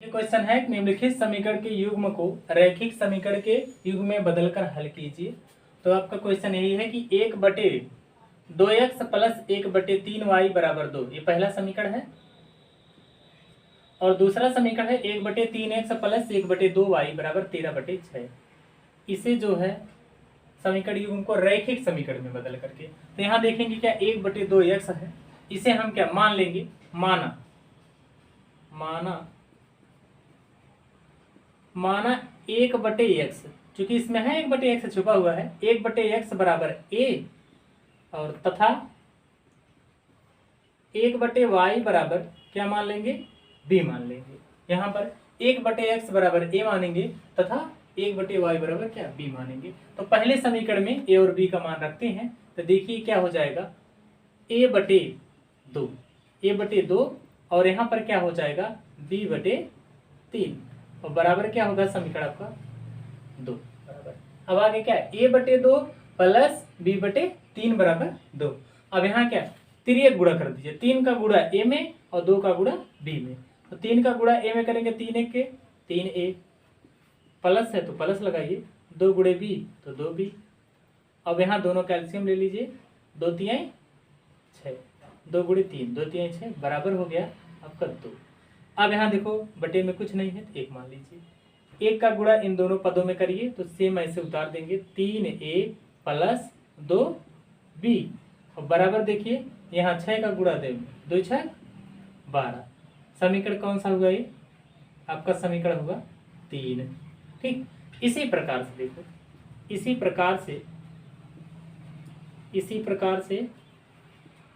ये क्वेश्चन है कि निम्नलिखित समीकरण के युग्म को रैखिक समीकरण के युग्म में बदलकर हल कीजिए। तो आपका क्वेश्चन यही है कि 1/2x प्लस 1/3y बराबर 2, ये पहला समीकरण है। और दूसरा समीकरण है 1/3x प्लस 1/2y बराबर 13/6। इसे जो है समीकरण युग्म को रैखिक समीकरण में बदल करके, तो यहाँ देखेंगे क्या 1/2x है, इसे हम क्या मान लेंगे, माना 1/x, चूंकि इसमें है 1/x छुपा हुआ है, 1/x बराबर a और तथा 1/y बराबर क्या मान लेंगे, b मान लेंगे। यहाँ पर 1/x बराबर a मानेंगे तथा 1/y बराबर क्या b मानेंगे। तो पहले समीकरण में a और b का मान रखते हैं, तो देखिए क्या हो जाएगा a/2 और यहाँ पर क्या हो जाएगा b/3 और बराबर क्या होगा समीकरण आपका 2 बराबर। अब आगे क्या a/2 प्लस b/3 बराबर 2। अब यहाँ क्या तिर्यक गुणा कर दीजिए, 3 का गुणा a में और 2 का गुणा b में। तो 3 का गुणा a में करेंगे 3 1 के 3a, प्लस है तो प्लस लगाइए, 2 गुणे b तो 2b। अब यहाँ दोनों कैल्शियम ले लीजिए, 2 3 6, 2 गुणे 3 2 3 6 बराबर हो गया आपका 2। अब यहाँ देखो बटे में कुछ नहीं है तो 1 मान लीजिए, 1 का गुणा इन दोनों पदों में करिए तो सेम ऐसे उतार देंगे, 3a प्लस 2b और बराबर देखिए यहाँ 6 का गुणा देंगे 2 6 12। समीकरण कौन सा हुआ ये आपका समीकरण हुआ 3। ठीक, इसी प्रकार से देखो, इसी प्रकार से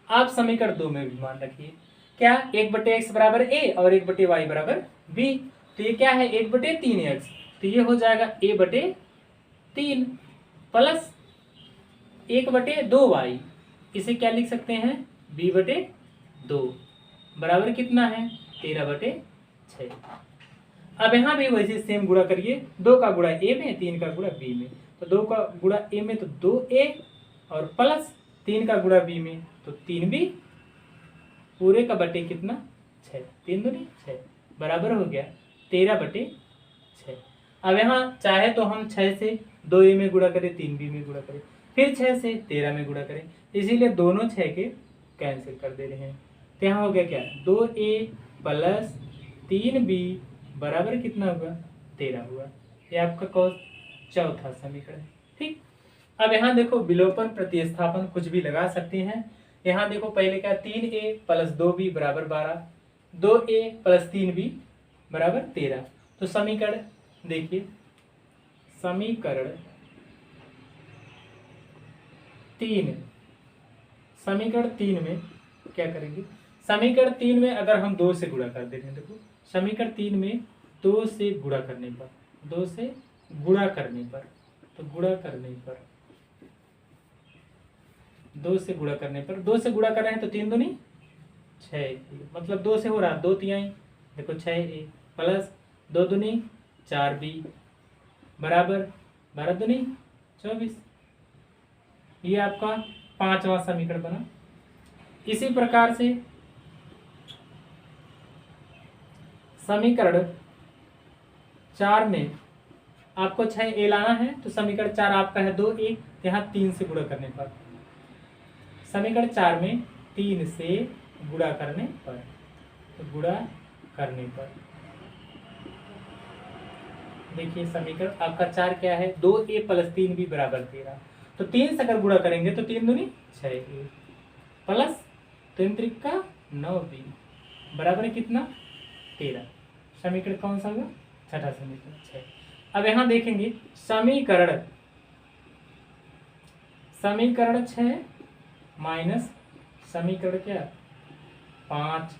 आप समीकरण 2 में भी मान रखिए क्या 1/x बराबर a और 1/y बराबर b। तो ये क्या है 1/3x, तो ये हो जाएगा a/3 प्लस 1/2y, इसे क्या लिख सकते हैं b/2 बराबर कितना है 13/6। अब यहाँ भी वैसे सेम गुणा करिए, 2 का गुणा a में 3 का गुणा b में, तो 2 का गुणा a में तो 2a और प्लस 3 का गुणा b में तो 3b पूरे का बटे कितना 6, 3 दूनी 6 बराबर हो गया 13/6। अब यहाँ चाहे तो हम 6 से 2a में गुणा करें, 3b में गुणा करें, फिर 6 से 13 में गुणा करें, इसीलिए दोनों 6 के कैंसिल कर दे रहे हैं। तो यहाँ हो गया क्या 2a प्लस 3b बराबर कितना हुआ 13 हुआ। ये आपका चौथा समीकरण है। ठीक, अब यहाँ देखो विलोपन प्रतिस्थापन कुछ भी लगा सकते हैं। यहाँ देखो पहले क्या 3a प्लस 2b बराबर 12, 2a प्लस 3b बराबर 13। तो समीकरण देखिए, समीकरण 3 में क्या करेंगे, समीकरण 3 में अगर हम 2 से गुणा कर देते हैं, देखो समीकरण 3 में 2 से गुणा करने पर, 2 से गुणा करने पर, तो गुणा करने पर 2 से गुणा करने पर, 2 से गुणा कर रहे हैं तो 3 दूनी 6, मतलब 2 से हो रहा 2 3 देखो 6a प्लस 2 दूनी 4b बराबर 12 दूनी 24। ये आपका 5वां समीकरण बना। इसी प्रकार से समीकरण 4 में आपको 6a लाना है, तो समीकरण 4 आपका है 2a, यहाँ 3 से गुणा करने पर, समीकरण 4 में 3 से गुणा करने पर, तो गुणा करने पर देखिए समीकरण आपका 4 क्या है 2a प्लस 3b बराबर 13। तो 3 से अगर गुणा करेंगे तो 3 दूनी 6a प्लस 3 त्रिका 9b बराबर है कितना 13। समीकरण कौन सा हुआ छठा समीकरण 6। अब यहाँ देखेंगे समीकरण 6 माइनस समीकरण क्या 5,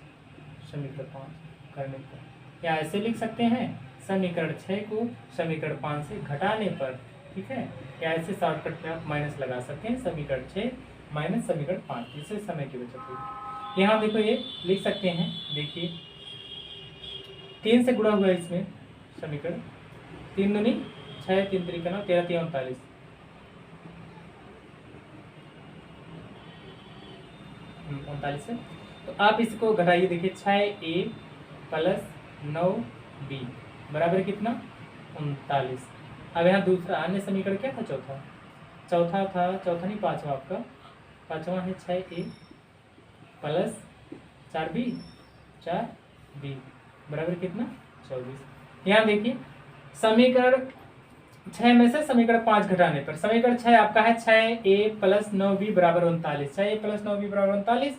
समीकरण 5 करने पर, या ऐसे लिख सकते हैं समीकरण 6 को समीकरण 5 से घटाने पर। ठीक है, या ऐसे शॉर्टकट में आप माइनस लगा सकते हैं, समीकरण 6 माइनस समीकरण 5, जिससे समय की बचत होगी। यहाँ देखो ये लिख सकते हैं, देखिए 3 से गुणा हुआ है इसमें समीकरण, 3 दूनी 6 3 त्रिका 9 13 3 39 है। तो आप इसको घटाइए, देखिए 6a प्लस 9 बी बराबर कितना 39। अब यहाँ दूसरा अन्य समीकरण क्या था, चौथा नहीं पाँचवा, आपका पाँचवा है 6a प्लस 4b 4b बराबर कितना 24। यहाँ देखिए समीकरण 6 में से समीकरण 5 घटाने पर समीकरण 6 आपका है 6a प्लस 9b बराबर 39, 6a प्लस 9b बराबर 39।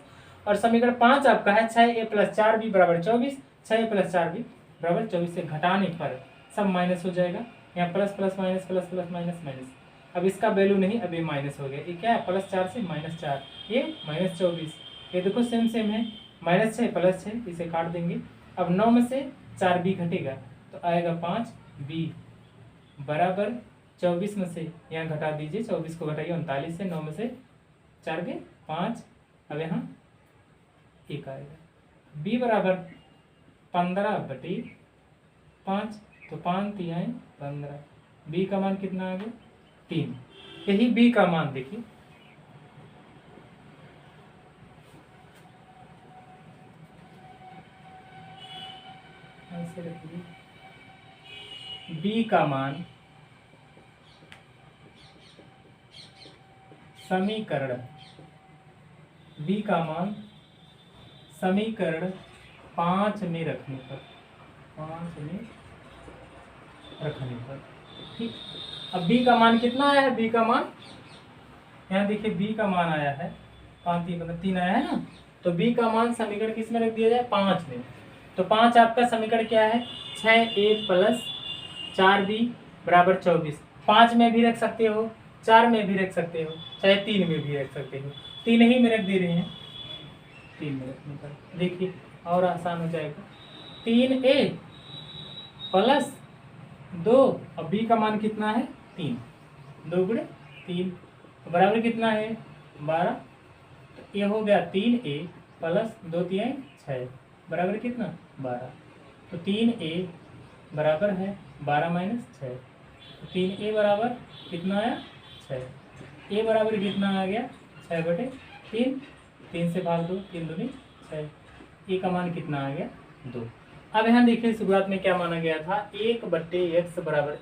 और समीकरण 5 आपका है 6a प्लस 4b बराबर 24, 6a प्लस 4b बराबर 24 से घटाने पर सब माइनस हो जाएगा। यहाँ plus plus minus plus plus minus minus, अब इसका वैल्यू नहीं, अब ये माइनस हो गया। ये क्या है, +4 से -4, ये -24। ये देखो सेम सेम है, -6 +6, इसे काट देंगे। अब 9 में से 4b घटेगा तो आएगा 5b बराबर 24 में से यहाँ घटा दीजिए, 24 को घटाइए 39 से, 9 में से 4 गए 5, अब यहाँ 1 आएगा। b बराबर 15/5, तो 5 3 15, b का मान कितना आ गया 3। यही b का मान देखिए, ऐसे रखिए, b का मान समीकरण b का मान समीकरण 5 में रखने पर, 5 में रखने पर, ठीक। अब b का मान कितना आया है, b का मान यहाँ देखिए b का मान आया है 5 3 आया है ना, तो b का मान समीकरण किस में रख दिया जाए 5 में। तो 5 आपका समीकरण क्या है 6a प्लस 4b बराबर 24। 5 में भी रख सकते हो, 4 में भी रख सकते हो, चाहे 3 में भी रख सकते हो, 3 ही में रख दे रहे हैं, 3 में रखने पर देखिए और आसान हो जाएगा। 3a प्लस 2 और b का मान कितना है 3, 2 गुणे 3 तो बराबर कितना है 12। तो ये हो गया 3a प्लस 2 3 6 बराबर कितना 12। तो 3a बराबर है 12 - 6, तो 3a बराबर कितना आया 6। a बराबर कितना आ गया 6/3, 3 से भाग दो, 3 दूनी 6, a का मान कितना आ गया 2। अब यहाँ देखिए शुरुआत में क्या माना गया था 1/x बराबर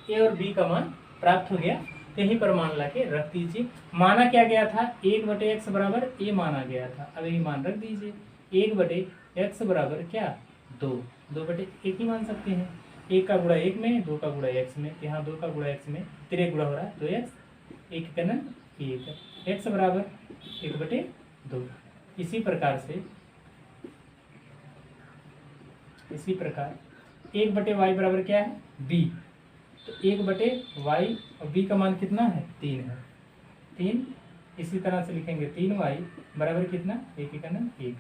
a और b का मान प्राप्त हो गया, यहीं पर मान ला के रख दीजिए। माना क्या गया था 1/x बराबर a माना गया था, अब यही मान रख दीजिए। 1/x बराबर क्या 2, 2/1 ही मान सकते हैं, 1 का गुणा 1 में, 2 का गुणा x में, यहाँ 2 का गुणा x में, 3 गुणा हो रहा है 2x, 1 का 1, x बराबर 1/2। इसी प्रकार 1/y बराबर क्या है b, तो 1/y और b का मान कितना है 3 है, 3। इसी तरह से लिखेंगे 3y बराबर कितना 1 1 1,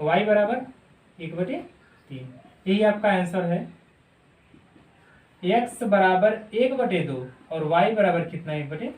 y बराबर 1/3। यही आपका आंसर है। x बराबर 1/2 और y बराबर कितना 1/3।